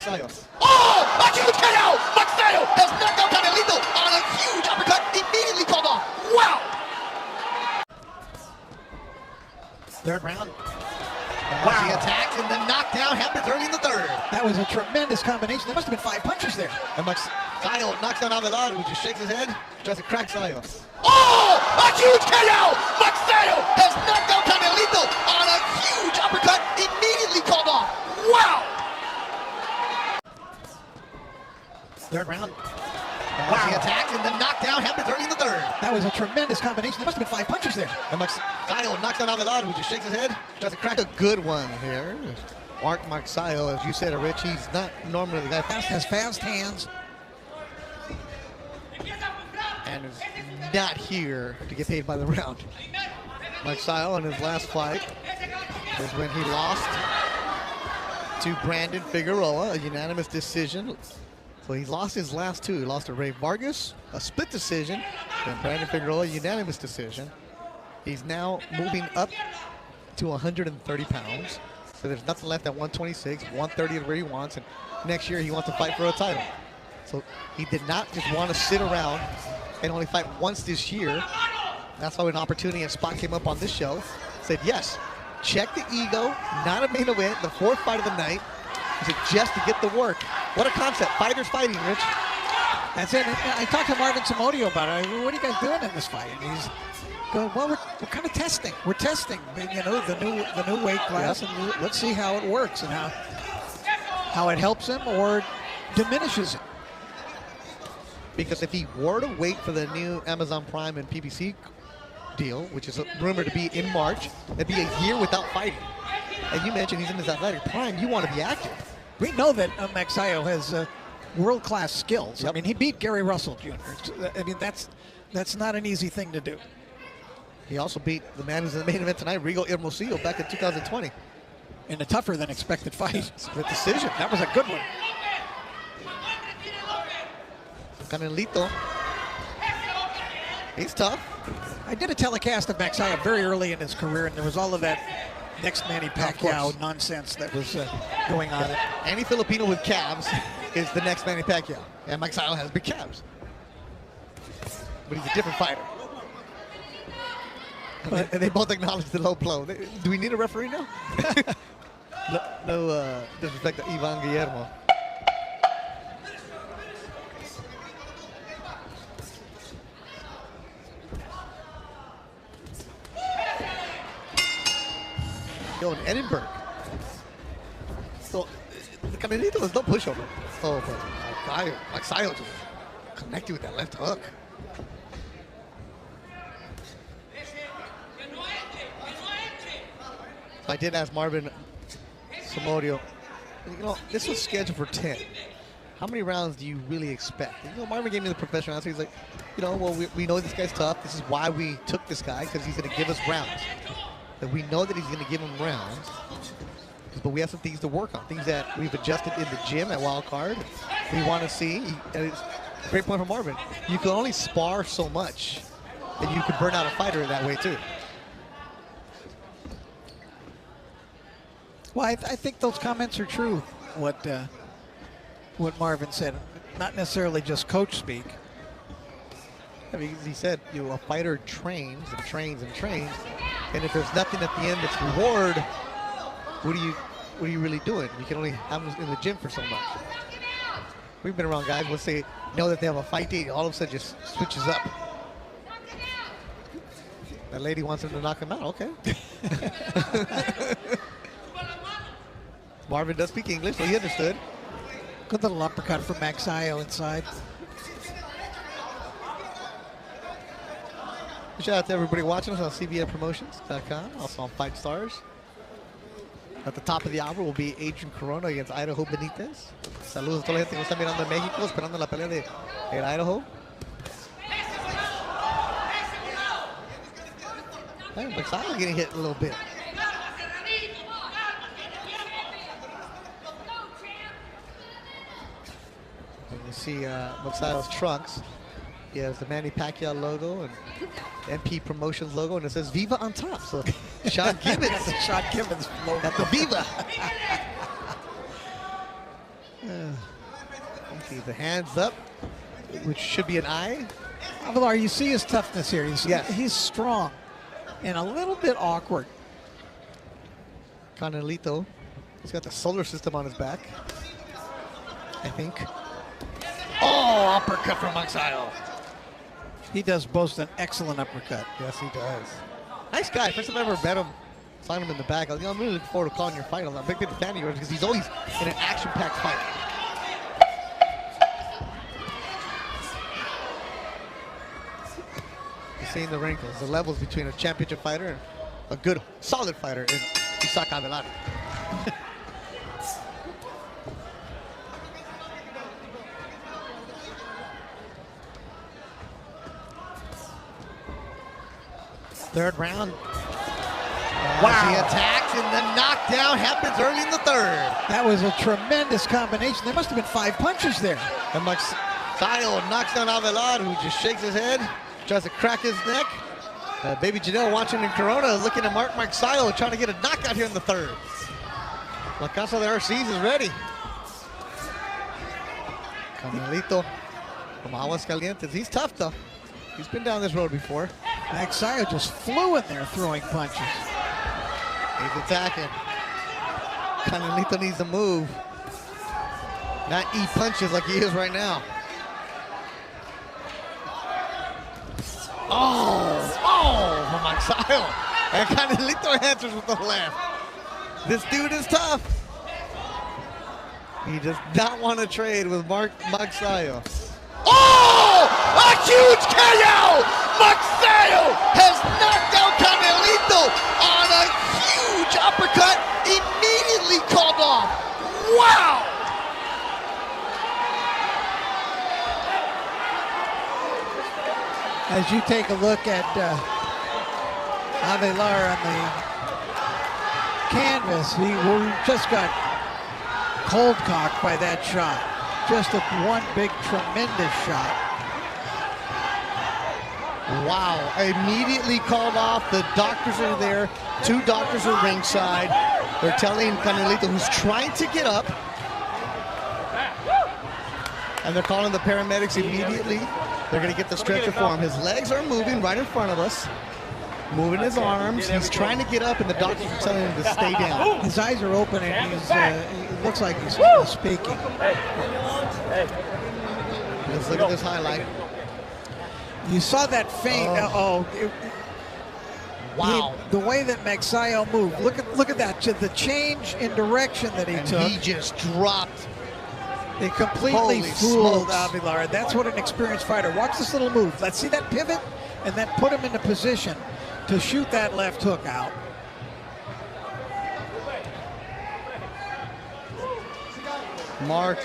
Magsayo. Oh! A huge KO! Magsayo has knocked out Canelito on a huge uppercut, immediately called off. Wow! Third round. Wow. The attack and the knockdown happens early in the third. That was a tremendous combination. There must have been 5 punches there. And Magsayo knocks down Avelar, who just shakes his head, tries to crack Sayo. Oh! A huge KO! Magsayo has knocked out Canelito on a huge uppercut, immediately called off. Wow! Third round. Wow. The attack and the knockdown happens early in the third. That was a tremendous combination. There must have been 5 punches there. And Magsayo knocks down Avelar, who just shakes his head, tries to crack a good one here. Mark Magsayo, as you said, Rich, he's not normally the guy Has fast hands. and is not here to get paid by the round. Magsayo in his last fight is when he lost to Brandon Figueroa, a unanimous decision. So he's lost his last 2. He lost to Ray Vargas, a split decision, and Brandon Figueroa, unanimous decision. He's now moving up to 130 pounds. So there's nothing left at 126, 130 is where he wants, and next year he wants to fight for a title. So he did not just want to sit around and only fight once this year. That's why an opportunity and spot came up on this show. Said, yes, check the ego, not a main event, the 4th fight of the night. He said, just to get the work. What a concept. Fighters fighting, Rich. That's it. I talked to Marvin Samodio about it. What are you guys doing in this fight? And he's going, well, we're kind of testing. We're testing, you know, the new weight class, and let's see how it works and how it helps him or diminishes him. Because if he were to wait for the new Amazon Prime and PBC deal, which is rumored to be in March, it'd be a year without fighting. And you mentioned he's in his athletic prime. You want to be active. We know that Magsayo has world-class skills. Yep. I mean, he beat Gary Russell Jr. I mean, that's not an easy thing to do. He also beat the man who's in the main event tonight, Rigo Hermosillo, back in 2020. In a tougher than expected fight. Split decision. That was a good one. Canelito. He's tough. I did a telecast of Magsayo very early in his career, and there was all of that next Manny Pacquiao nonsense that was going on. Any Filipino with calves is the next Manny Pacquiao. And Magsayo has big calves. But he's a different fighter. And they both acknowledge the low blow. Do we need a referee now? no disrespect to Ivan Guillermo. In Edinburgh. So, the Canelito was no pushover. Oh, but Magsayo just connected with that left hook. So I did ask Marvin Samodio, you know, this was scheduled for 10. How many rounds do you really expect? You know, Marvin gave me the professional answer. He's like, you know, well, we know this guy's tough. This is why we took this guy, because he's going to give us rounds. That we know that he's going to give him rounds, but we have some things to work on, things that we've adjusted in the gym at Wild Card. We want to see, and it's a great point from Marvin. You can only spar so much, and you can burn out a fighter that way too. Well, I think those comments are true. What Marvin said, not necessarily just coach speak. I mean, he said, you know, a fighter trains and trains and trains, and if there's nothing at the end that's reward, what are you really doing? You can only have them in the gym for so much. We've been around guys, once they know that they have a fight date, all of a sudden just switches up. That lady wants him to knock him out, okay. Marvin does speak English, so he understood. Good little uppercut from Magsayo inside. Shout out to everybody watching us on cbnpromotions.com, also on Fight Stars. At the top of the hour will be Adrian Corona against Idaho Benitez. Saludos a toda la gente que nos está mirando en México, esperando la pelea de Idaho. Hey, Magsayo getting hit a little bit. And you see Magsayo's trunks. He has the Manny Pacquiao logo and MP Promotions logo, and it says Viva on top. So Sean Gibbons. Sean Gibbons logo. At the Viva. See the hands up, which should be an eye. Avelar, you see his toughness here. Yes. He's strong and a little bit awkward. Canelito, he's got the solar system on his back, I think. Oh, uppercut from Magsayo. He does boast an excellent uppercut. Yes, he does. Nice guy. First time I ever met him, saw him in the back. I'm really looking forward to calling your fight. I'm a big fan of yours because he's always in an action-packed fight. You're seeing the wrinkles, the levels between a championship fighter and a good, solid fighter in Magsayo Avelar. Third round. Wow. He attacks and the knockdown happens early in the third. That was a tremendous combination. There must have been 5 punches there. And Magsayo knocks down Avelar, who just shakes his head, tries to crack his neck. Baby Janelle watching in Corona looking at Magsayo trying to get a knockout here in the third. La Casa de Arces is ready. Canelito from Aguascalientes. He's tough though. He's been down this road before. Magsayo just flew in there throwing punches. He's attacking. Canelito needs to move. Not eat punches like he is right now. Oh, from Magsayo. And Canelito answers with the left. This dude is tough. He does not want to trade with Magsayo. Oh! A huge KO! Magsayo has knocked out Canelito on a huge uppercut, immediately called off. Wow! As you take a look at Avelar on the canvas, he just got cold cocked by that shot. Just one big, tremendous shot. Wow, immediately called off. The doctors are there. 2 doctors are ringside. They're telling Canelito, who's trying to get up, and they're calling the paramedics immediately. They're going to get the stretcher for him. His legs are moving right in front of us, moving his arms. He's trying to get up, and the doctors are telling him to stay down. His eyes are open, and he looks like he's speaking. Let's look at this highlight. You saw that feint. Wow. The way that Magsayo moved. Look at that. The change in direction that he took. He just dropped. They completely fooled Avelar. That's what an experienced fighter. Watch this little move. Let's see that pivot, and then put him into position to shoot that left hook out. Mark